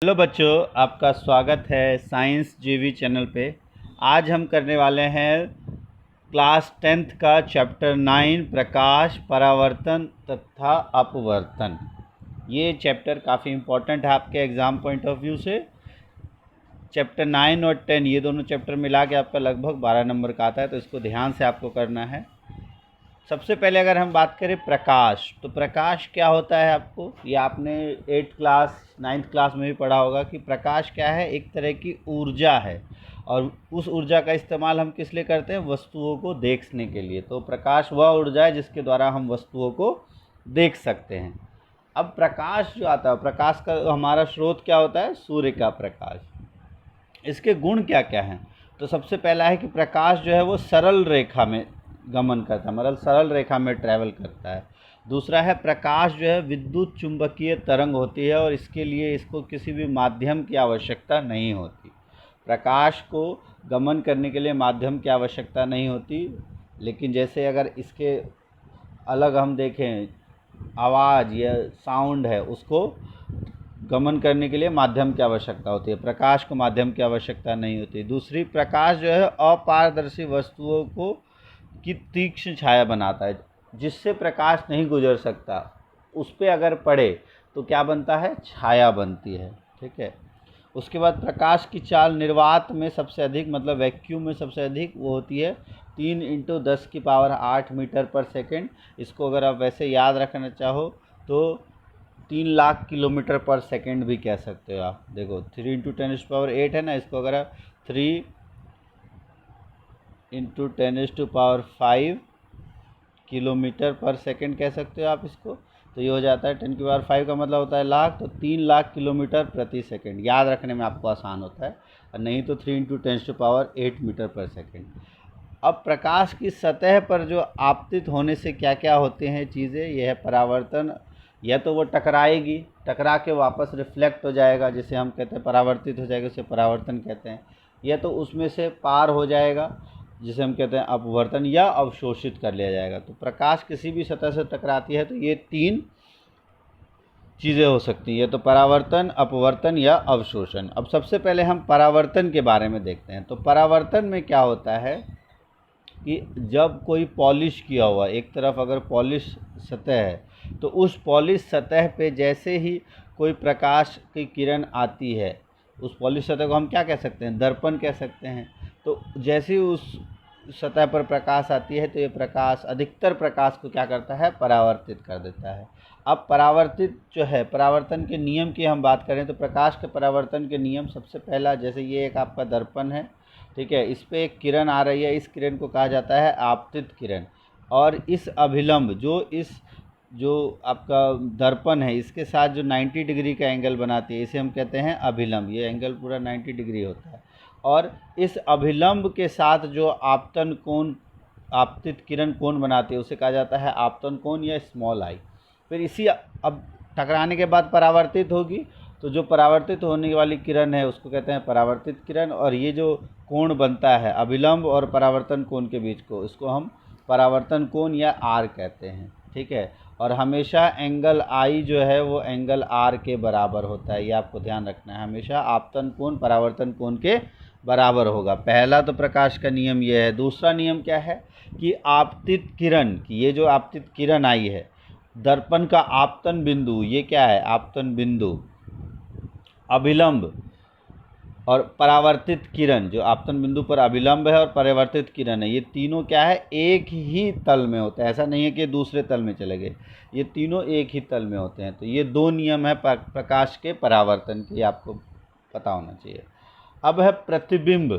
Hello बच्चों, आपका स्वागत है साइंस जीवी चैनल पे। आज हम करने वाले हैं क्लास 10th का चैप्टर 9 प्रकाश, परावर्तन तथा अपवर्तन। ये चैप्टर काफ़ी इम्पोर्टेंट है आपके एग्ज़ाम पॉइंट ऑफ व्यू से। चैप्टर 9 और 10 ये दोनों चैप्टर मिला के आपका लगभग 12 नंबर का आता है, तो इसको ध्यान से आपको करना है। सबसे पहले अगर हम बात करें प्रकाश, तो प्रकाश क्या होता है आपको ये आपने 8th क्लास 9th क्लास में भी पढ़ा होगा कि प्रकाश क्या है, एक तरह की ऊर्जा है। और उस ऊर्जा का इस्तेमाल हम किस लिए करते हैं? वस्तुओं को देखने के लिए। तो प्रकाश वह ऊर्जा है जिसके द्वारा हम वस्तुओं को देख सकते हैं। अब प्रकाश जो आता है, प्रकाश का हमारा स्रोत क्या होता है? सूर्य का प्रकाश। इसके गुण क्या क्या हैं? तो सबसे पहला है कि प्रकाश जो है वो सरल रेखा में गमन करता है, मतलब सरल रेखा में ट्रैवल करता है। दूसरा है प्रकाश जो है विद्युत चुंबकीय तरंग होती है और इसके लिए इसको किसी भी माध्यम की आवश्यकता नहीं होती। प्रकाश को गमन करने के लिए माध्यम की आवश्यकता नहीं होती, लेकिन जैसे अगर इसके अलग हम देखें, आवाज़ या साउंड है, उसको गमन करने के लिए माध्यम की आवश्यकता होती है। प्रकाश को माध्यम की आवश्यकता नहीं होती। दूसरी, प्रकाश जो है अपारदर्शी वस्तुओं को की तीक्ष्ण छाया बनाता है, जिससे प्रकाश नहीं गुजर सकता। उस पर अगर पड़े तो क्या बनता है? छाया बनती है। ठीक है। उसके बाद प्रकाश की चाल निर्वात में सबसे अधिक, मतलब वैक्यूम में सबसे अधिक वो होती है 3 × 10⁸ मीटर पर सेकेंड। इसको अगर आप वैसे याद रखना चाहो तो 3 लाख किलोमीटर पर सेकेंड भी कह सकते हो आप। देखो 3 × 10⁸ है ना, इसको अगर आप 3 × 10⁵ किलोमीटर पर सेकेंड कह सकते हो आप इसको। तो ये हो जाता है 10⁵ का मतलब होता है लाख, तो 3 लाख किलोमीटर प्रति सेकेंड। याद रखने में आपको आसान होता है, और नहीं तो 3 × 10⁸ मीटर पर सेकेंड। अब प्रकाश की सतह पर जो आपतित होने से क्या क्या होते हैं चीज़ें, यह है परावर्तन। या तो वो टकराएगी, टकरा के वापस रिफ्लेक्ट हो जाएगा, जिसे हम कहते हैं परावर्तित हो जाएगा, उसे परावर्तन कहते हैं। या तो उसमें से पार हो जाएगा, जिसे हम कहते हैं अपवर्तन, या अवशोषित कर लिया जाएगा। तो प्रकाश किसी भी सतह से टकराती है तो ये 3 चीज़ें हो सकती हैं, तो परावर्तन, अपवर्तन या अवशोषण। अब सबसे पहले हम परावर्तन के बारे में देखते हैं। तो परावर्तन में क्या होता है कि जब कोई पॉलिश किया हुआ, एक तरफ अगर पॉलिश सतह है, तो उस पॉलिश सतह पे जैसे ही कोई प्रकाश की किरण आती है, उस पॉलिश सतह को हम क्या कह सकते हैं? दर्पण कह सकते हैं। तो जैसे ही उस सतह पर प्रकाश आती है तो ये प्रकाश अधिकतर प्रकाश को क्या करता है? परावर्तित कर देता है। अब परावर्तित जो है, परावर्तन के नियम की हम बात करें तो प्रकाश के परावर्तन के नियम, सबसे पहला, जैसे ये एक आपका दर्पण है, ठीक है, इस पर एक किरण आ रही है, इस किरण को कहा जाता है आपतित किरण। और इस अभिलंब जो आपका दर्पण है, इसके साथ जो 90 डिग्री का एंगल बनाती है, इसे हम कहते हैं अभिलंब। ये एंगल पूरा 90 डिग्री होता है। और इस अभिलंब के साथ जो आपतन कोण, आपतित किरण कोण बनाती है, उसे कहा जाता है आपतन कोण या स्मॉल आई। फिर इसी अब टकराने के बाद परावर्तित होगी, तो जो परावर्तित होने वाली किरण है उसको कहते हैं परावर्तित किरण। और ये जो कोण बनता है अभिलंब और परावर्तन कोण के बीच को, इसको हम परावर्तन कोण या आर कहते हैं। ठीक है। और हमेशा एंगल आई जो है वो एंगल आर के बराबर होता है, ये आपको ध्यान रखना है। हमेशा आपतन कोण परावर्तन कोण के बराबर होगा। पहला तो प्रकाश का नियम ये है। दूसरा नियम क्या है कि आपतित किरण की, ये जो आपतित किरण आई है, दर्पण का आपतन बिंदु, ये क्या है? आपतन बिंदु, अभिलंब और परावर्तित किरण, जो आपतन बिंदु पर अभिलंब है और परावर्तित किरण है, ये तीनों क्या है? एक ही तल में होते हैं। ऐसा नहीं है कि दूसरे तल में चले गए, ये तीनों एक ही तल में होते हैं। तो ये 2 नियम है प्रकाश के परावर्तन के, आपको पता होना चाहिए। अब है प्रतिबिंब।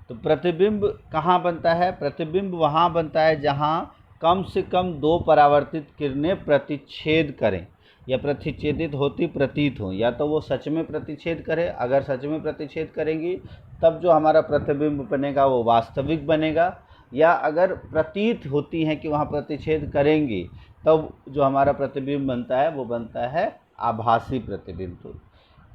तो प्रतिबिंब कहाँ बनता है? प्रतिबिंब वहाँ बनता है जहाँ कम से कम 2 परावर्तित किरणें प्रतिच्छेद करें या प्रतिच्छेदित होती प्रतीत हो। या तो वो सच में प्रतिच्छेद करे, अगर सच में प्रतिच्छेद करेंगी तब जो हमारा प्रतिबिंब बनेगा वो वास्तविक बनेगा, या अगर प्रतीत होती हैं कि वहाँ प्रतिच्छेद करेंगी तब जो हमारा प्रतिबिंब बनता है वो बनता है आभासी प्रतिबिंब। तो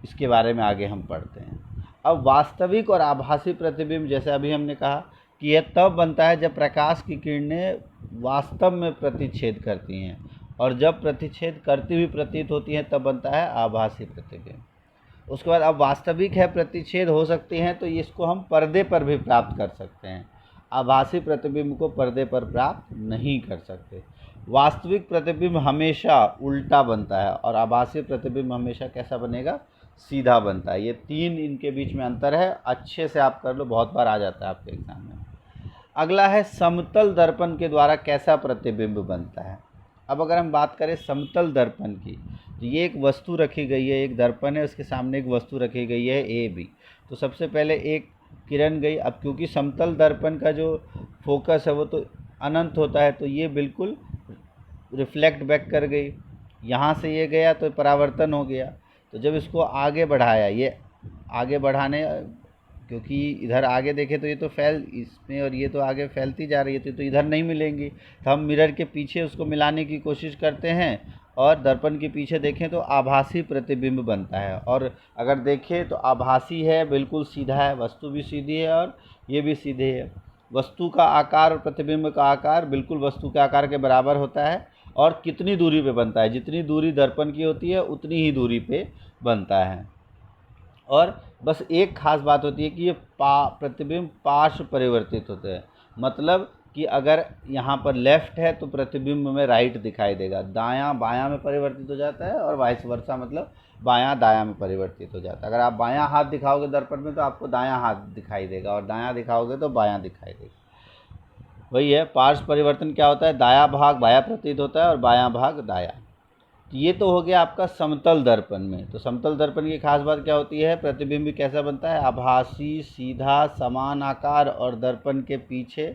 इसके बारे में आगे हम पढ़ते हैं। अब वास्तविक और आभासी प्रतिबिंब, जैसे अभी हमने कहा कि यह तब बनता है जब प्रकाश की किरणें वास्तव में प्रतिच्छेद करती हैं, और जब प्रतिच्छेद करती हुई प्रतीत होती हैं तब बनता है आभासी प्रतिबिंब। उसके बाद अब वास्तविक है प्रतिच्छेद हो सकते हैं, तो इसको हम पर्दे पर भी प्राप्त कर सकते हैं। आभासी प्रतिबिंब को पर्दे पर प्राप्त नहीं कर सकते। वास्तविक प्रतिबिंब हमेशा उल्टा बनता है और आभासी प्रतिबिंब हमेशा कैसा बनेगा, सीधा बनता है। ये 3 इनके बीच में अंतर है, अच्छे से आप कर लो, बहुत बार आ जाता है आपके एग्जाम में। अगला है समतल दर्पण के द्वारा कैसा प्रतिबिंब बनता है। अब अगर हम बात करें समतल दर्पण की, तो ये एक वस्तु रखी गई है, एक दर्पण है, उसके सामने एक वस्तु रखी गई है ए बी। तो सबसे पहले एक किरण गई। अब क्योंकि समतल दर्पण का जो फोकस है वो तो अनंत होता है, तो ये बिल्कुल रिफ्लेक्ट बैक कर गई। यहाँ से ये गया तो परावर्तन हो गया। तो जब इसको आगे बढ़ाया, ये आगे बढ़ाने, क्योंकि इधर आगे देखें तो ये तो फैल इसमें और ये तो आगे फैलती जा रही है, तो इधर नहीं मिलेंगी। तो हम मिरर के पीछे उसको मिलाने की कोशिश करते हैं और दर्पण के पीछे देखें तो आभासी प्रतिबिंब बनता है। और अगर देखें तो आभासी है, बिल्कुल सीधा है, वस्तु भी सीधी है और ये भी सीधे है। वस्तु का आकार और प्रतिबिंब का आकार बिल्कुल वस्तु के आकार के बराबर होता है। और कितनी दूरी पे बनता है, जितनी दूरी दर्पण की होती है उतनी ही दूरी पे बनता है। और बस एक खास बात होती है कि ये प्रतिबिंब पार्श्व परिवर्तित होते हैं। मतलब कि अगर यहाँ पर लेफ़्ट है तो प्रतिबिंब में राइट दिखाई देगा, दायां बायां में परिवर्तित हो जाता है और वाइस वर्सा, मतलब बायां दायां में परिवर्तित हो जाता है। अगर आप बायां हाथ दिखाओगे दर्पण में तो आपको दायां हाथ दिखाई देगा और दायां दिखाओगे तो बायां दिखाई देगा। वही है, पार्श्व परिवर्तन क्या होता है, दायां भाग बायां प्रतीत होता है और बायां भाग दायां। तो ये तो हो गया आपका समतल दर्पण में। तो समतल दर्पण की खास बात क्या होती है, प्रतिबिंब कैसा बनता है, आभासी, सीधा, समान आकार और दर्पण के पीछे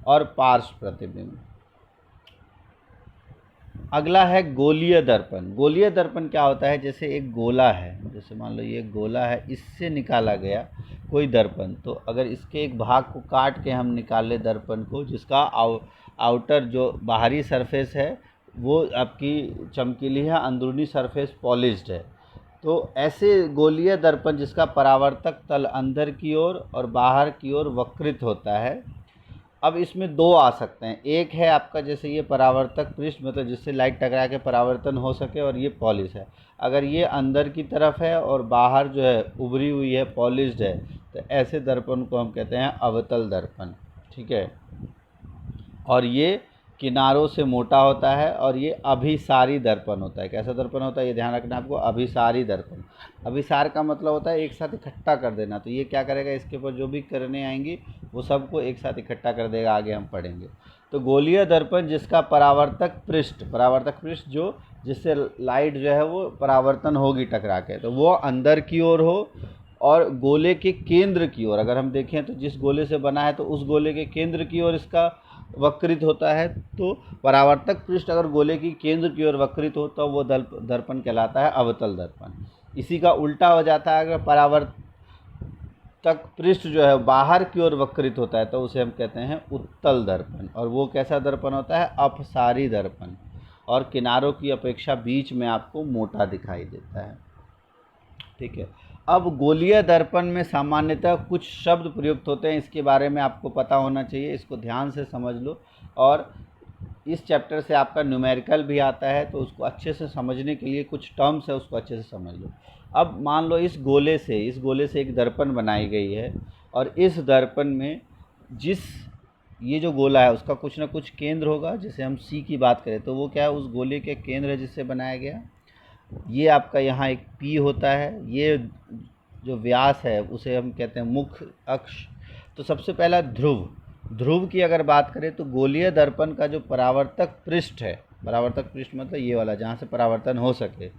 और पार्श्व प्रतिबिंब। अगला है गोलीय दर्पण। गोलीय दर्पण क्या होता है, जैसे एक गोला है, जैसे मान लो ये गोला है, इससे निकाला गया कोई दर्पण। तो अगर इसके एक भाग को काट के हम निकाले दर्पण को, जिसका आउटर जो बाहरी सरफेस है वो आपकी चमकीली है, अंदरूनी सरफेस पॉलिश्ड है, तो ऐसे गोलीय दर्पण जिसका परावर्तक तल अंदर की ओर और बाहर की ओर वक्रित होता है। अब इसमें 2 आ सकते हैं, एक है आपका जैसे ये परावर्तक पृष्ठ, मतलब जिससे लाइट टकरा के परावर्तन हो सके, और ये पॉलिश है। अगर ये अंदर की तरफ है और बाहर जो है उभरी हुई है, पॉलिश्ड है, तो ऐसे दर्पण को हम कहते हैं अवतल दर्पण। ठीक है। और ये किनारों से मोटा होता है और ये अभिसारी दर्पण होता है। कैसा दर्पण होता है, ये ध्यान रखना आपको, अभिसारी दर्पण। अभिसार का मतलब होता है एक साथ इकट्ठा कर देना। तो ये क्या करेगा, इसके ऊपर जो भी करने आएंगी वो सबको एक साथ इकट्ठा कर देगा, आगे हम पढ़ेंगे। तो गोलीय दर्पण जिसका परावर्तक पृष्ठ जो जिससे लाइट जो है वो परावर्तन होगी टकरा के, तो वो अंदर की ओर हो और गोले के केंद्र की ओर। अगर हम देखें तो जिस गोले से बना है तो उस गोले के केंद्र की ओर इसका वक्रित होता है। तो परावर्तक पृष्ठ अगर गोले की केंद्र की ओर वक्रित हो तो वो दर्पण कहलाता है अवतल दर्पण। इसी का उल्टा हो जाता है, अगर परावर्तक पृष्ठ जो है बाहर की ओर वक्रित होता है तो उसे हम कहते हैं उत्तल दर्पण। और वो कैसा दर्पण होता है, अपसारी दर्पण, और किनारों की अपेक्षा बीच में आपको मोटा दिखाई देता है। ठीक है। अब गोलीय दर्पण में सामान्यतः कुछ शब्द प्रयुक्त होते हैं, इसके बारे में आपको पता होना चाहिए, इसको ध्यान से समझ लो। और इस चैप्टर से आपका न्यूमेरिकल भी आता है, तो उसको अच्छे से समझने के लिए कुछ टर्म्स है, उसको अच्छे से समझ लो। अब मान लो इस गोले से एक दर्पण बनाई गई है, और इस दर्पण में ये जो गोला है उसका कुछ ना कुछ केंद्र होगा। जैसे हम सी की बात करें तो वो क्या है, उस गोले के केंद्र है जिससे बनाया गया। ये आपका यहाँ एक पी होता है, ये जो व्यास है उसे हम कहते हैं मुख्य अक्ष। तो सबसे पहला ध्रुव की अगर बात करें तो गोलीय दर्पण का जो परावर्तक पृष्ठ है, परावर्तक पृष्ठ मतलब ये वाला जहाँ से परावर्तन हो सके,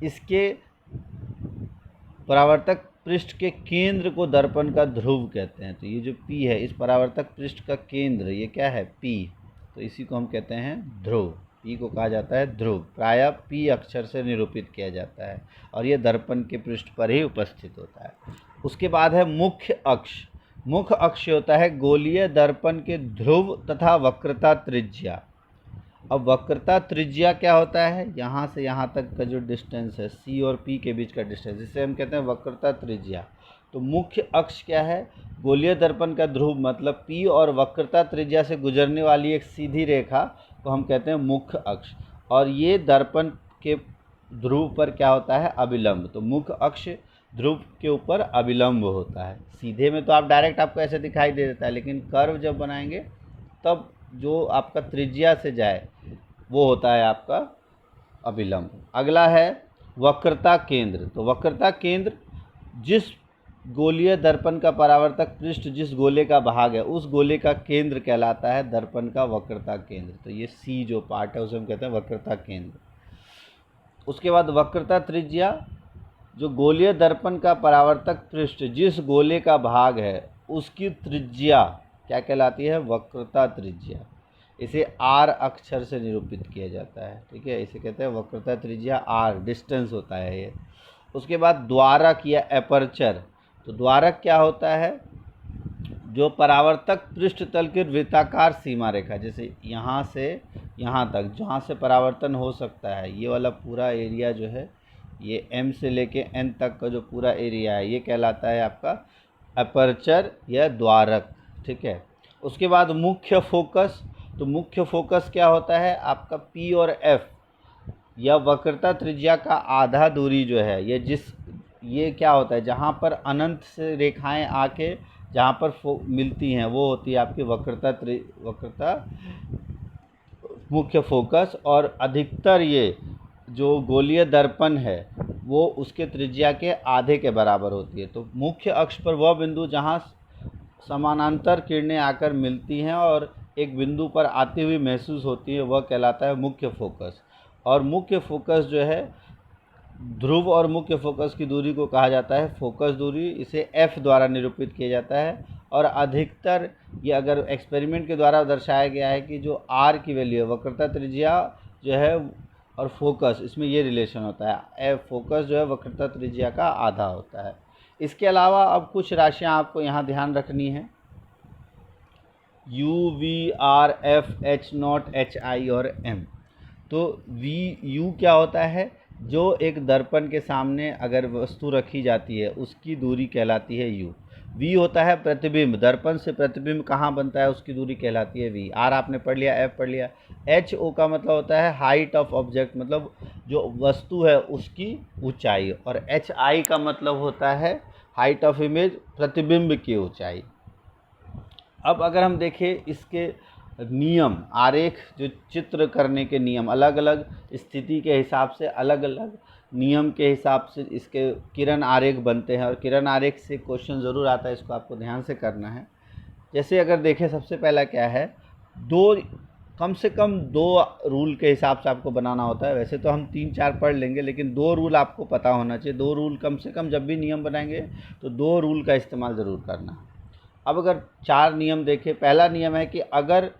इसके परावर्तक पृष्ठ के केंद्र को दर्पण का ध्रुव कहते हैं। तो ये जो पी है, इस परावर्तक पृष्ठ का केंद्र, ये क्या है, पी, तो इसी को हम कहते हैं ध्रुव। पी को कहा जाता है ध्रुव, प्रायः पी अक्षर से निरूपित किया जाता है, और ये दर्पण के पृष्ठ पर ही उपस्थित होता है। उसके बाद है मुख्य अक्ष। मुख्य अक्ष होता है गोलीय दर्पण के ध्रुव तथा वक्रता त्रिज्या। अब वक्रता त्रिज्या क्या होता है, यहाँ से यहाँ तक का जो डिस्टेंस है, सी और पी के बीच का डिस्टेंस, जिसे हम कहते हैं वक्रता त्रिज्या। तो मुख्य अक्ष क्या है, गोलीय दर्पण का ध्रुव मतलब पी और वक्रता त्रिज्या से गुजरने वाली एक सीधी रेखा को हम कहते हैं मुख्य अक्ष। और ये दर्पण के ध्रुव पर क्या होता है, अभिलंब। तो मुख्य अक्ष ध्रुव के ऊपर अभिलंब होता है। सीधे में तो आप डायरेक्ट आपको ऐसे दिखाई दे देता है, लेकिन कर्व जब बनाएंगे तब जो आपका त्रिज्या से जाए वो होता है आपका अभिलंब। अगला है वक्रता केंद्र। तो वक्रता केंद्र जिस गोलीय दर्पण का परावर्तक पृष्ठ जिस गोले का भाग है उस गोले का केंद्र कहलाता है दर्पण का वक्रता केंद्र। तो ये सी जो पार्ट है उसे हम कहते हैं वक्रता केंद्र। उसके बाद वक्रता त्रिज्या, जो गोलीय दर्पण का परावर्तक पृष्ठ जिस गोले का भाग है उसकी त्रिज्या क्या कहलाती है, वक्रता त्रिज्या। इसे आर अक्षर से निरूपित किया जाता है, ठीक है, इसे कहते हैं वक्रता त्रिज्या, आर डिस्टेंस होता है ये। उसके बाद द्वारक या एपर्चर। तो द्वारक क्या होता है, जो परावर्तक पृष्ठ तल की वृत्ताकार सीमा रेखा, जैसे यहाँ से यहाँ तक जहाँ से परावर्तन हो सकता है, ये वाला पूरा एरिया जो है, ये m से लेके n तक का जो पूरा एरिया है, ये कहलाता है आपका अपर्चर या द्वारक, ठीक है। उसके बाद मुख्य फोकस। तो मुख्य फोकस क्या होता है, आपका P और F या वक्रता त्रिज्या का आधा दूरी जो है, ये क्या होता है, जहाँ पर अनंत से रेखाएं आके जहाँ पर मिलती हैं वो होती है आपकी वक्रता मुख्य फोकस। और अधिकतर ये जो गोलीय दर्पण है वो उसके त्रिज्या के आधे के बराबर होती है। तो मुख्य अक्ष पर वह बिंदु जहाँ समानांतर किरणें आकर मिलती हैं और एक बिंदु पर आती हुई महसूस होती है वह कहलाता है मुख्य फोकस। और मुख्य फोकस जो है, ध्रुव और मुख्य फोकस की दूरी को कहा जाता है फोकस दूरी। इसे f द्वारा निरूपित किया जाता है। और अधिकतर ये अगर एक्सपेरिमेंट के द्वारा दर्शाया गया है कि जो r की वैल्यू है, वक्रता त्रिज्या जो है और फोकस, इसमें ये रिलेशन होता है, f फोकस जो है वक्रता त्रिज्या का आधा होता है। इसके अलावा अब कुछ राशियाँ आपको यहाँ ध्यान रखनी है, u, v, r, f, h not, h i और m। तो u क्या होता है, जो एक दर्पण के सामने अगर वस्तु रखी जाती है उसकी दूरी कहलाती है u। v होता है प्रतिबिंब, दर्पण से प्रतिबिंब कहाँ बनता है उसकी दूरी कहलाती है v। r आपने पढ़ लिया, f पढ़ लिया। h o का मतलब होता है हाइट ऑफ ऑब्जेक्ट, मतलब जो वस्तु है उसकी ऊंचाई। और h i का मतलब होता है हाइट ऑफ इमेज, प्रतिबिंब की ऊंचाई। अब अगर हम देखें इसके नियम, आरेख जो चित्र करने के नियम, अलग अलग स्थिति के हिसाब से अलग अलग नियम के हिसाब से इसके किरण आरेख बनते हैं। और किरण आरेख से क्वेश्चन ज़रूर आता है, इसको आपको ध्यान से करना है। जैसे अगर देखें, सबसे पहला क्या है, कम से कम दो रूल के हिसाब से आपको बनाना होता है। वैसे तो हम 3-4 पढ़ लेंगे, लेकिन 2 रूल आपको पता होना चाहिए। 2 रूल कम से कम, जब भी नियम बनाएंगे तो 2 रूल का इस्तेमाल ज़रूर करना है। अब अगर 4 नियम देखें, पहला नियम है कि अगर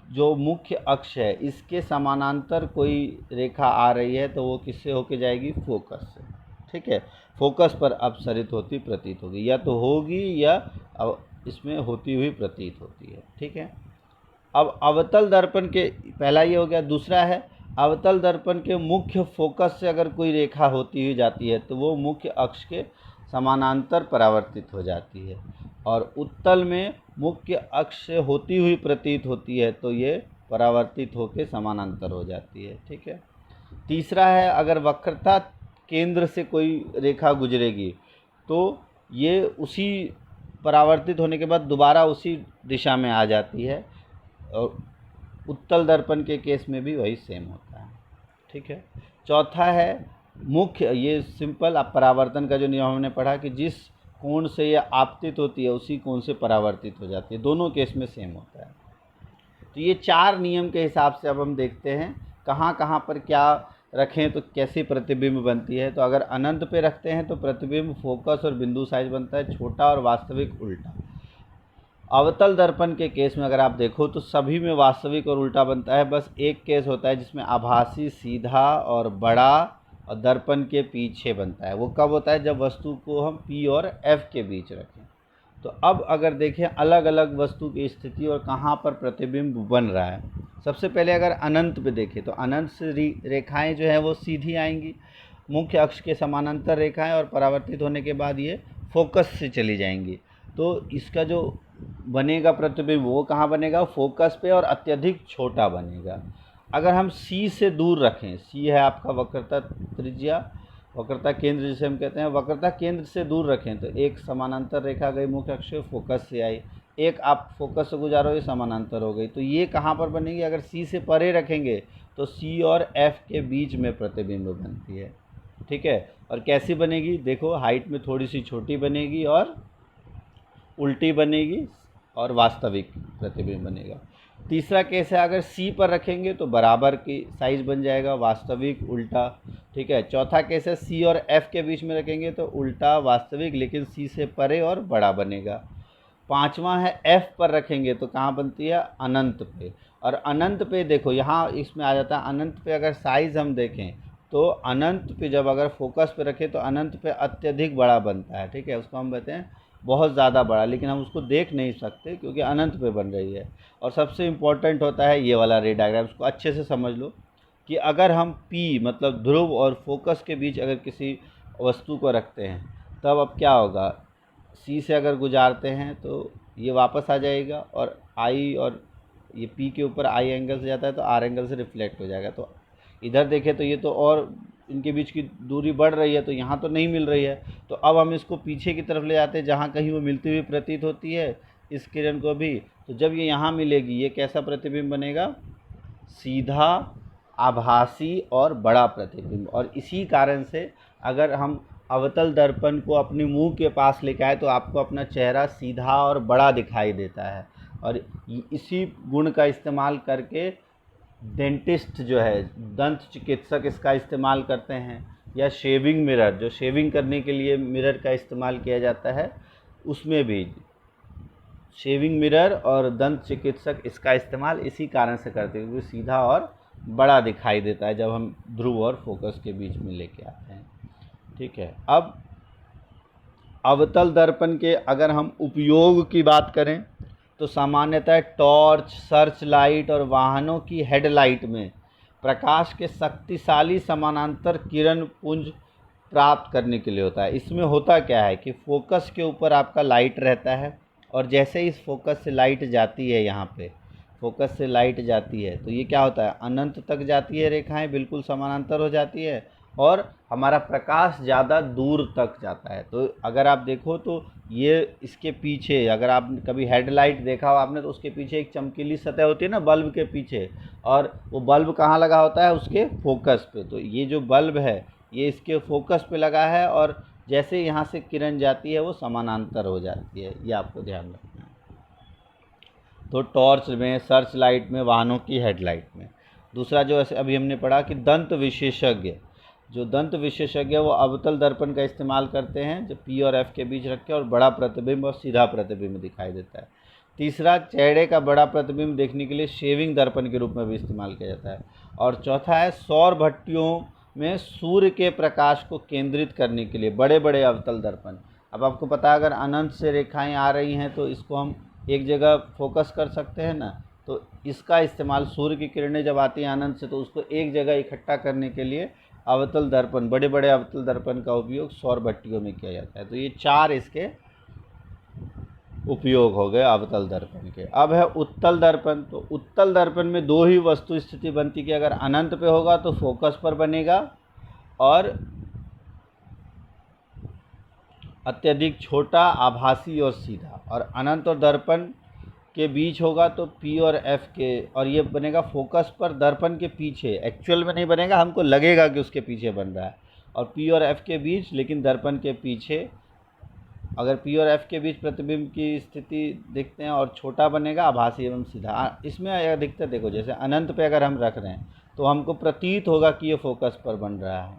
जो मुख्य अक्ष है इसके समानांतर कोई रेखा आ रही है तो वो किससे होके जाएगी, फोकस से, ठीक है। फोकस पर अपसरित होती प्रतीत होगी, या तो होगी या इसमें होती हुई प्रतीत होती है, ठीक है। अब अवतल दर्पण के, पहला ये हो गया। दूसरा है अवतल दर्पण के मुख्य फोकस से अगर कोई रेखा होती हुई जाती है तो वो मुख्य अक्ष के समानांतर परावर्तित हो जाती है। और उत्तल में मुख्य अक्ष से होती हुई प्रतीत होती है तो ये परावर्तित होकर समानांतर हो जाती है, ठीक है। तीसरा है अगर वक्रता केंद्र से कोई रेखा गुजरेगी तो ये उसी परावर्तित होने के बाद दोबारा उसी दिशा में आ जाती है। और उत्तल दर्पण के केस में भी वही सेम होता है, ठीक है। चौथा है मुख्य, ये सिंपल, अब परावर्तन का जो नियम हमने पढ़ा कि जिस कोण से यह आपतित होती है उसी कोण से परावर्तित हो जाती है, दोनों केस में सेम होता है। तो ये 4 नियम के हिसाब से अब हम देखते हैं कहाँ कहाँ पर क्या रखें तो कैसी प्रतिबिंब बनती है। तो अगर अनंत पे रखते हैं तो प्रतिबिंब फोकस और बिंदु साइज बनता है छोटा और वास्तविक उल्टा। अवतल दर्पण के केस में अगर आप देखो तो सभी में वास्तविक और उल्टा बनता है, बस एक केस होता है जिसमें आभासी सीधा और बड़ा और दर्पण के पीछे बनता है। वो कब होता है, जब वस्तु को हम P और F के बीच रखें। तो अब अगर देखें अलग अलग वस्तु की स्थिति और कहाँ पर प्रतिबिंब बन रहा है। सबसे पहले अगर अनंत पे देखें तो अनंत से रेखाएं जो हैं वो सीधी आएंगी, मुख्य अक्ष के समानांतर रेखाएं, और परावर्तित होने के बाद ये फोकस से चली जाएंगी। तो इसका जो बनेगा प्रतिबिंब वो कहाँ बनेगा, फोकस पे, और अत्यधिक छोटा बनेगा। अगर हम सी से दूर रखें, सी है आपका वक्रता त्रिज्या, वक्रता केंद्र जिसे हम कहते हैं, वक्रता केंद्र से दूर रखें तो एक समानांतर रेखा गई मुख्य अक्ष से, फोकस से आई, एक आप फोकस से गुजारो, ये समानांतर हो गई। तो ये कहाँ पर बनेगी? अगर सी से परे रखेंगे तो सी और एफ के बीच में प्रतिबिंब बनती है, ठीक है। और कैसी बनेगी? देखो, हाइट में थोड़ी सी छोटी बनेगी और उल्टी बनेगी और वास्तविक प्रतिबिंब बनेगा। तीसरा केस है, अगर सी पर रखेंगे तो बराबर की साइज बन जाएगा, वास्तविक उल्टा, ठीक है। चौथा केस है, सी और एफ के बीच में रखेंगे तो उल्टा वास्तविक लेकिन सी से परे और बड़ा बनेगा। पांचवा है, एफ पर रखेंगे तो कहाँ बनती है? अनंत पे। और अनंत पे देखो, यहाँ इसमें आ जाता है अनंत पे अगर साइज़ हम देखें तो अनंत पे जब अगर फोकस पे रखें तो अनंत पे अत्यधिक बड़ा बनता है, ठीक है। उसको हम कहते हैं बहुत ज़्यादा बड़ा, लेकिन हम उसको देख नहीं सकते क्योंकि अनंत पे बन रही है। और सबसे इम्पोर्टेंट होता है ये वाला रे डायग्राम, उसको अच्छे से समझ लो कि अगर हम पी मतलब ध्रुव और फोकस के बीच अगर किसी वस्तु को रखते हैं तब अब क्या होगा? सी से अगर गुजारते हैं तो ये वापस आ जाएगा और आई, और ये पी के ऊपर आई एंगल से जाता है तो आर एंगल से रिफ्लेक्ट हो जाएगा। तो इधर देखें तो ये तो और इनके बीच की दूरी बढ़ रही है, तो यहाँ तो नहीं मिल रही है। तो अब हम इसको पीछे की तरफ ले जाते हैं जहाँ कहीं वो मिलती हुई प्रतीत होती है इस किरण को भी। तो जब ये यहाँ मिलेगी, ये कैसा प्रतिबिंब बनेगा? सीधा, आभासी और बड़ा प्रतिबिंब। और इसी कारण से अगर हम अवतल दर्पण को अपने मुंह के पास लेके आए तो आपको अपना चेहरा सीधा और बड़ा दिखाई देता है। और इसी गुण का इस्तेमाल करके डेंटिस्ट जो है, दंत चिकित्सक, इसका इस्तेमाल करते हैं। या शेविंग मिरर, जो शेविंग करने के लिए मिरर का इस्तेमाल किया जाता है, उसमें भी शेविंग मिरर और दंत चिकित्सक इसका इस्तेमाल इसी कारण से करते हैं क्योंकि सीधा और बड़ा दिखाई देता है जब हम ध्रुव और फोकस के बीच में लेके आते हैं, ठीक है। अब अवतल दर्पण के अगर हम उपयोग की बात करें तो सामान्यतः टॉर्च, सर्च लाइट और वाहनों की हेडलाइट में प्रकाश के शक्तिशाली समानांतर किरण पुंज प्राप्त करने के लिए होता है। इसमें होता क्या है कि फोकस के ऊपर आपका लाइट रहता है और जैसे ही इस फोकस से लाइट जाती है, यहाँ पे फोकस से लाइट जाती है तो ये क्या होता है? अनंत तक जाती है, रेखाएं बिल्कुल समानांतर हो जाती है और हमारा प्रकाश ज़्यादा दूर तक जाता है। तो अगर आप देखो तो ये इसके पीछे, अगर आप कभी हेडलाइट देखा हो आपने तो उसके पीछे एक चमकीली सतह होती है ना बल्ब के पीछे, और वो बल्ब कहाँ लगा होता है? उसके फोकस पे। तो ये जो बल्ब है ये इसके फोकस पे लगा है और जैसे यहाँ से किरण जाती है वो समानांतर हो जाती है, ये आपको ध्यान रखना है। तो टॉर्च में, सर्च लाइट में, वाहनों की हेडलाइट में। दूसरा जो अभी हमने पढ़ा कि दंत विशेषज्ञ, जो दंत विशेषज्ञ वो अवतल दर्पण का इस्तेमाल करते हैं जो पी और एफ के बीच रखे और बड़ा प्रतिबिंब और सीधा प्रतिबिंब दिखाई देता है। तीसरा, चेहरे का बड़ा प्रतिबिंब देखने के लिए शेविंग दर्पण के रूप में भी इस्तेमाल किया जाता है। और चौथा है, सौर भट्टियों में सूर्य के प्रकाश को केंद्रित करने के लिए बड़े बड़े अवतल दर्पण। अब आपको पता है अगर अनंत से रेखाएं आ रही हैं तो इसको हम एक जगह फोकस कर सकते हैं ना, तो इसका इस्तेमाल सूर्य की किरणें जब आती हैं अनंत से तो उसको एक जगह इकट्ठा करने के लिए अवतल दर्पण, बड़े बड़े अवतल दर्पण का उपयोग सौर भट्टियों में किया जाता है। तो ये चार इसके उपयोग हो गए अवतल दर्पण के। अब है उत्तल दर्पण। तो उत्तल दर्पण में दो ही वस्तु स्थिति बनती कि अगर अनंत पे होगा तो फोकस पर बनेगा और अत्यधिक छोटा, आभासी और सीधा। और अनंत और दर्पण के बीच होगा तो पी और एफ के, और ये बनेगा फोकस पर दर्पण के पीछे, एक्चुअल में नहीं बनेगा, हमको लगेगा कि उसके पीछे बन रहा है। और पी और एफ के बीच लेकिन दर्पण के पीछे, अगर पी और एफ के बीच प्रतिबिंब की स्थिति देखते हैं और छोटा बनेगा, आभासी एवं सीधा। इसमें अधिकतर देखो जैसे अनंत पे अगर हम रख रहे हैं तो हमको प्रतीत होगा कि ये फोकस पर बन रहा है,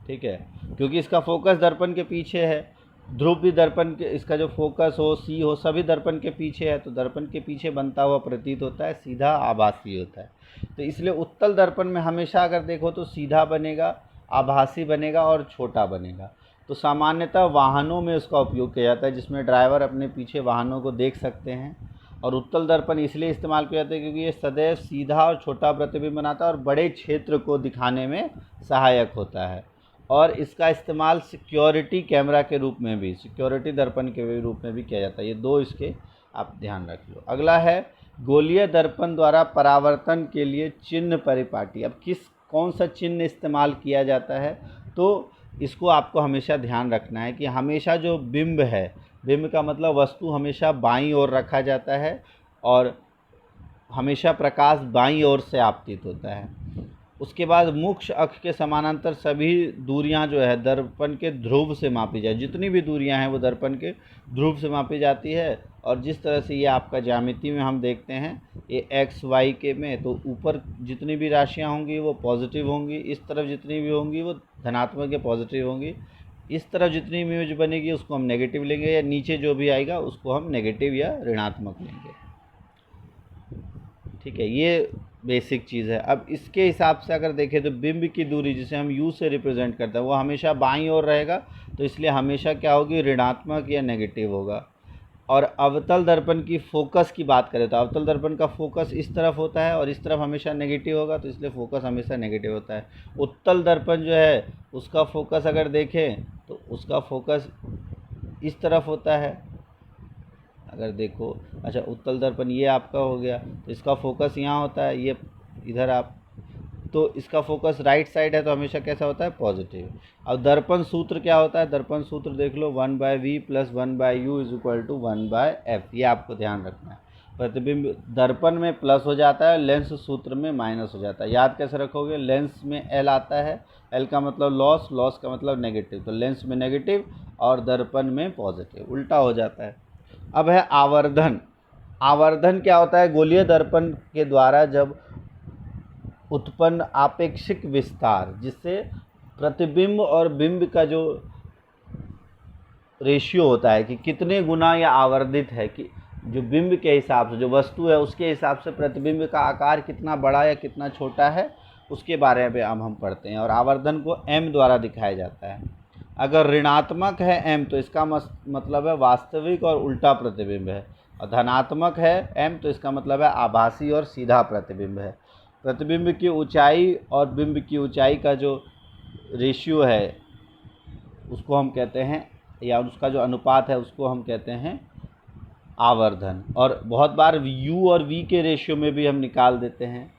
ठीक है, क्योंकि इसका फोकस दर्पण के पीछे है। ध्रुव भी दर्पण के, इसका जो फोकस हो, सी हो, सभी दर्पण के पीछे है, तो दर्पण के पीछे बनता हुआ प्रतीत होता है, सीधा आभासी होता है। तो इसलिए उत्तल दर्पण में हमेशा अगर देखो तो सीधा बनेगा, आभासी बनेगा और छोटा बनेगा। तो सामान्यतः वाहनों में उसका उपयोग किया जाता है जिसमें ड्राइवर अपने पीछे वाहनों को देख सकते हैं। और उत्तल दर्पण इसलिए इस्तेमाल किया जाता है क्योंकि ये सदैव सीधा और छोटा प्रतिबिंब बनाता है और बड़े क्षेत्र को दिखाने में सहायक होता है। और इसका इस्तेमाल सिक्योरिटी कैमरा के रूप में भी, सिक्योरिटी दर्पण के रूप में भी किया जाता है। ये दो इसके आप ध्यान रख लो। अगला है गोलीय दर्पण द्वारा परावर्तन के लिए चिन्ह परिपाटी। अब कौन सा चिन्ह इस्तेमाल किया जाता है, तो इसको आपको हमेशा ध्यान रखना है कि हमेशा जो बिंब है, बिंब का मतलब वस्तु हमेशा बाईं ओर रखा जाता है और हमेशा प्रकाश बाईं ओर से आपतित होता है। उसके बाद मुख्य अक्ष के समानांतर सभी दूरियां जो है दर्पण के ध्रुव से मापी जाए। जितनी भी दूरियां हैं वो दर्पण के ध्रुव से मापी जाती है। और जिस तरह से ये आपका ज्यामिति में हम देखते हैं, ये एक्स वाई के में, तो ऊपर जितनी भी राशियां होंगी वो पॉजिटिव होंगी, इस तरफ जितनी भी होंगी वो धनात्मक या पॉजिटिव होंगी, इस तरफ जितनी इमेज बनेगी उसको हम नेगेटिव लेंगे, या नीचे जो भी आएगा उसको हम नेगेटिव या ऋणात्मक लेंगे। ठीक है, ये बेसिक चीज़ है। अब इसके हिसाब से अगर देखें तो बिंब की दूरी जिसे हम u से रिप्रेजेंट करते हैं वो हमेशा बाईं ओर रहेगा, तो इसलिए हमेशा क्या होगी, ऋणात्मक या नेगेटिव होगा। और अवतल दर्पण की फोकस की बात करें तो अवतल दर्पण का फोकस इस तरफ होता है और इस तरफ हमेशा नेगेटिव होगा, तो इसलिए फोकस हमेशा नेगेटिव होता है। उत्तल दर्पण जो है उसका फोकस अगर देखें तो उसका फोकस इस तरफ होता है। अगर देखो, अच्छा उत्तल दर्पण ये आपका हो गया, तो इसका फोकस यहाँ होता है, ये इधर आप, तो इसका फोकस राइट साइड है, तो हमेशा कैसा होता है, पॉजिटिव। अब दर्पण सूत्र क्या होता है, दर्पण सूत्र देख लो, 1/v + 1/u = 1/f। ये आपको ध्यान रखना है। प्रतिबिंब दर्पण में प्लस हो जाता है, लेंस सूत्र में माइनस हो जाता है। याद कैसे रखोगे, लेंस में l आता है, l का मतलब लॉस, लॉस का मतलब नेगेटिव, तो लेंस में नेगेटिव और दर्पण में पॉजिटिव, उल्टा हो जाता है। अब है आवर्धन। आवर्धन क्या होता है, गोलीय दर्पण के द्वारा जब उत्पन्न आपेक्षिक विस्तार, जिससे प्रतिबिंब और बिंब का जो रेशियो होता है कि कितने गुना यह आवर्धित है, कि जो बिंब के हिसाब से, जो वस्तु है उसके हिसाब से प्रतिबिंब का आकार कितना बड़ा या कितना छोटा है, उसके बारे में हम पढ़ते हैं। और आवर्धन को m द्वारा दिखाया जाता है। अगर ऋणात्मक है m तो इसका मतलब है वास्तविक और उल्टा प्रतिबिंब है, और धनात्मक है m तो इसका मतलब है आभासी और सीधा प्रतिबिंब है। प्रतिबिंब की ऊंचाई और बिंब की ऊंचाई का जो रेशियो है उसको हम कहते हैं, या उसका जो अनुपात है उसको हम कहते हैं आवर्धन। और बहुत बार u और v के रेशियो में भी हम निकाल देते हैं।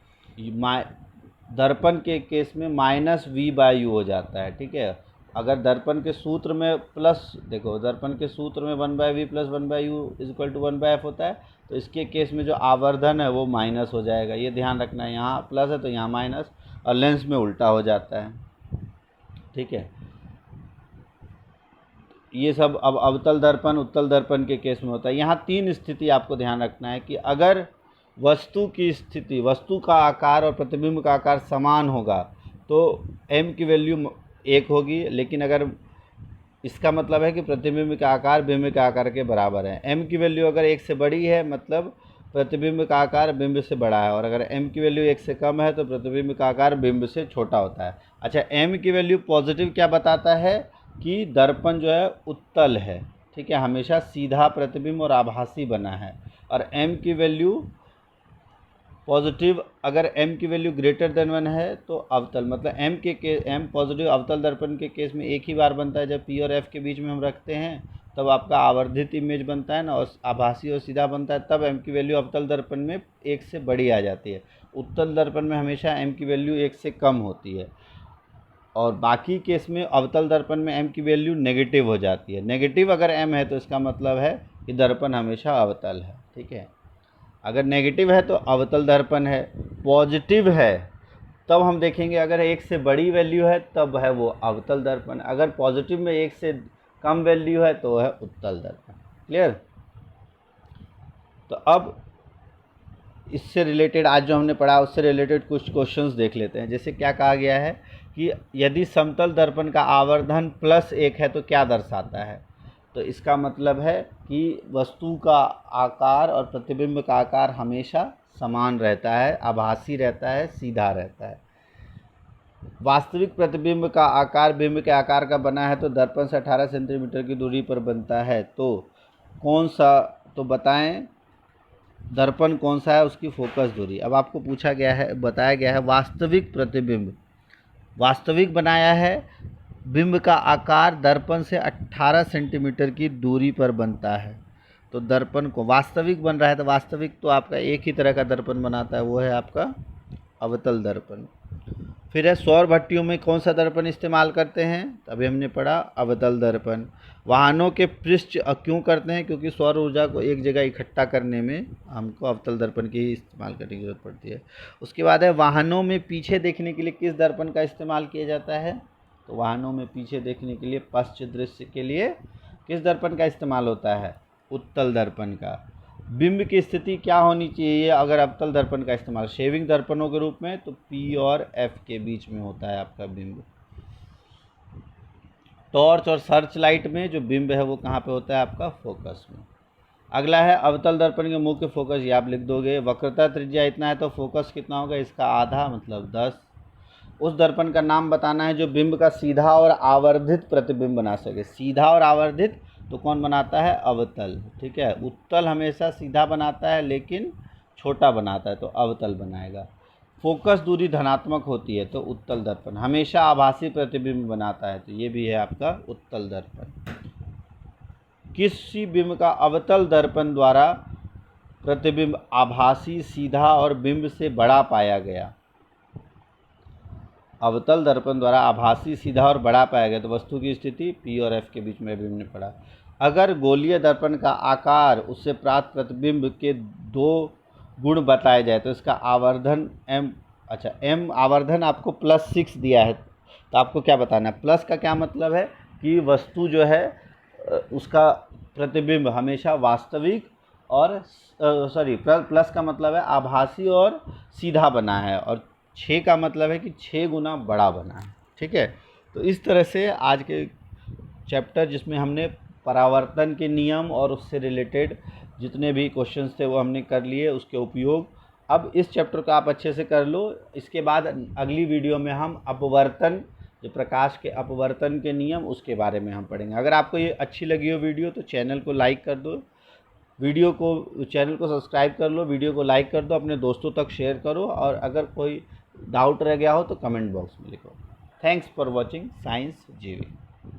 दर्पण के केस में -v/u हो जाता है। ठीक है, अगर दर्पण के सूत्र में प्लस, देखो दर्पण के सूत्र में 1/v + 1/u = 1/f होता है, तो इसके केस में जो आवर्धन है वो माइनस हो जाएगा। ये ध्यान रखना है, यहाँ प्लस है तो यहाँ माइनस, और लेंस में उल्टा हो जाता है। ठीक है, ये सब अब अवतल दर्पण उत्तल दर्पण के केस में होता है। यहाँ 3 स्थिति आपको ध्यान रखना है कि अगर वस्तु की स्थिति, वस्तु का आकार और प्रतिबिंब का आकार समान होगा तो m की वैल्यू 1 होगी, लेकिन अगर इसका मतलब है कि प्रतिबिंब का आकार बिंब के आकार के बराबर है। m की वैल्यू अगर 1 से बड़ी है मतलब प्रतिबिंब का आकार बिंब से बड़ा है, और अगर m की वैल्यू 1 से कम है तो प्रतिबिंब का आकार बिंब से छोटा होता है। अच्छा, m की वैल्यू पॉजिटिव क्या बताता है कि दर्पण जो है उत्तल है। ठीक है, हमेशा सीधा प्रतिबिंब और आभासी बना है। और m की वैल्यू पॉजिटिव, अगर m की वैल्यू >1 है तो अवतल, मतलब m पॉजिटिव अवतल दर्पण के केस में एक ही बार बनता है, जब p और f के बीच में हम रखते हैं तब आपका आवर्धित इमेज बनता है ना, और आभासी और सीधा बनता है, तब m की वैल्यू अवतल दर्पण में 1 से बड़ी आ जाती है। उत्तल दर्पण में हमेशा m की वैल्यू 1 से कम होती है, और बाकी केस में अवतल दर्पण में m की वैल्यू नेगेटिव हो जाती है। नेगेटिव अगर m है तो इसका मतलब है कि दर्पण हमेशा अवतल है। ठीक है, अगर नेगेटिव है तो अवतल दर्पण है। पॉजिटिव है तब हम देखेंगे, अगर 1 से बड़ी वैल्यू है तब है वो अवतल दर्पण, अगर पॉजिटिव में 1 से कम वैल्यू है तो है उत्तल दर्पण। क्लियर? तो अब इससे रिलेटेड आज जो हमने पढ़ा उससे रिलेटेड कुछ क्वेश्चंस देख लेते हैं। जैसे क्या कहा गया है कि यदि समतल दर्पण का आवर्धन +1 है तो क्या दर्शाता है, तो इसका मतलब है कि वस्तु का आकार और प्रतिबिंब का आकार हमेशा समान रहता है, आभासी रहता है, सीधा रहता है। वास्तविक प्रतिबिंब का आकार बिंब के आकार का बना है तो दर्पण से 18 सेंटीमीटर की दूरी पर बनता है, तो कौन सा, तो बताएं दर्पण कौन सा है, उसकी फोकस दूरी। अब आपको पूछा गया है, बताया गया है वास्तविक प्रतिबिंब, वास्तविक बनाया है, बिंब का आकार दर्पण से 18 सेंटीमीटर की दूरी पर बनता है, तो दर्पण को वास्तविक बन रहा है, तो वास्तविक तो आपका एक ही तरह का दर्पण बनाता है, वो है आपका अवतल दर्पण। फिर है सौर भट्टियों में कौन सा दर्पण इस्तेमाल करते हैं, तो अभी हमने पढ़ा अवतल दर्पण। वाहनों के पृष्ठ क्यों करते हैं, क्योंकि सौर ऊर्जा को एक जगह इकट्ठा करने में हमको अवतल दर्पण की ही इस्तेमाल करने की जरूरत पड़ती है। उसके बाद है वाहनों में पीछे देखने के लिए किस दर्पण का इस्तेमाल किया जाता है, तो वाहनों में पीछे देखने के लिए पश्च दृश्य के लिए किस दर्पण का इस्तेमाल होता है, उत्तल दर्पण का। बिंब की स्थिति क्या होनी चाहिए अगर अवतल दर्पण का इस्तेमाल, शेविंग दर्पणों के रूप में, तो P और F के बीच में होता है आपका बिंब। टॉर्च और सर्च लाइट में जो बिंब है वो कहाँ पे होता है, आपका फोकस में। अगला है अवतल दर्पण के मुख्य फोकस, ये आप लिख दोगे। वक्रता त्रिज्या इतना है तो फोकस कितना होगा, इसका आधा मतलब 10। उस दर्पण का नाम बताना है जो बिंब का सीधा और आवर्धित प्रतिबिंब बना सके। सीधा और आवर्धित तो कौन बनाता है, अवतल, ठीक है। उत्तल हमेशा सीधा बनाता है लेकिन छोटा बनाता है, तो अवतल बनाएगा। फोकस दूरी धनात्मक होती है तो उत्तल दर्पण। हमेशा आभासी प्रतिबिंब बनाता है, तो ये भी है आपका उत्तल दर्पण। किसी बिंब का अवतल दर्पण द्वारा प्रतिबिंब आभासी, सीधा और बिंब से बड़ा पाया गया। अवतल दर्पण द्वारा आभासी, सीधा और बड़ा पाया गया, तो वस्तु की स्थिति P और F के बीच में भी हमने पढ़ा। अगर गोलीय दर्पण का आकार उससे प्राप्त प्रतिबिंब के 2 गुण बताए जाए तो इसका आवर्धन m आवर्धन आपको +6 दिया है, तो आपको क्या बताना है। प्लस का क्या मतलब है कि वस्तु जो है उसका प्रतिबिंब हमेशा वास्तविक और प्लस का मतलब है आभासी और सीधा बना है, और 6 का मतलब है कि 6 गुना बड़ा बना है, ठीक है। तो इस तरह से आज के चैप्टर जिसमें हमने परावर्तन के नियम और उससे रिलेटेड जितने भी क्वेश्चंस थे वो हमने कर लिए, उसके उपयोग। अब इस चैप्टर को आप अच्छे से कर लो। इसके बाद अगली वीडियो में हम अपवर्तन, जो प्रकाश के अपवर्तन के नियम, उसके बारे में हम पढ़ेंगे। अगर आपको ये अच्छी लगी हो वीडियो तो चैनल को लाइक कर दो, चैनल को सब्सक्राइब कर लो, वीडियो को लाइक कर दो, अपने दोस्तों तक शेयर करो, और अगर कोई डाउट रह गया हो तो कमेंट बॉक्स में लिखो। थैंक्स फॉर वॉचिंग साइंस जीवी।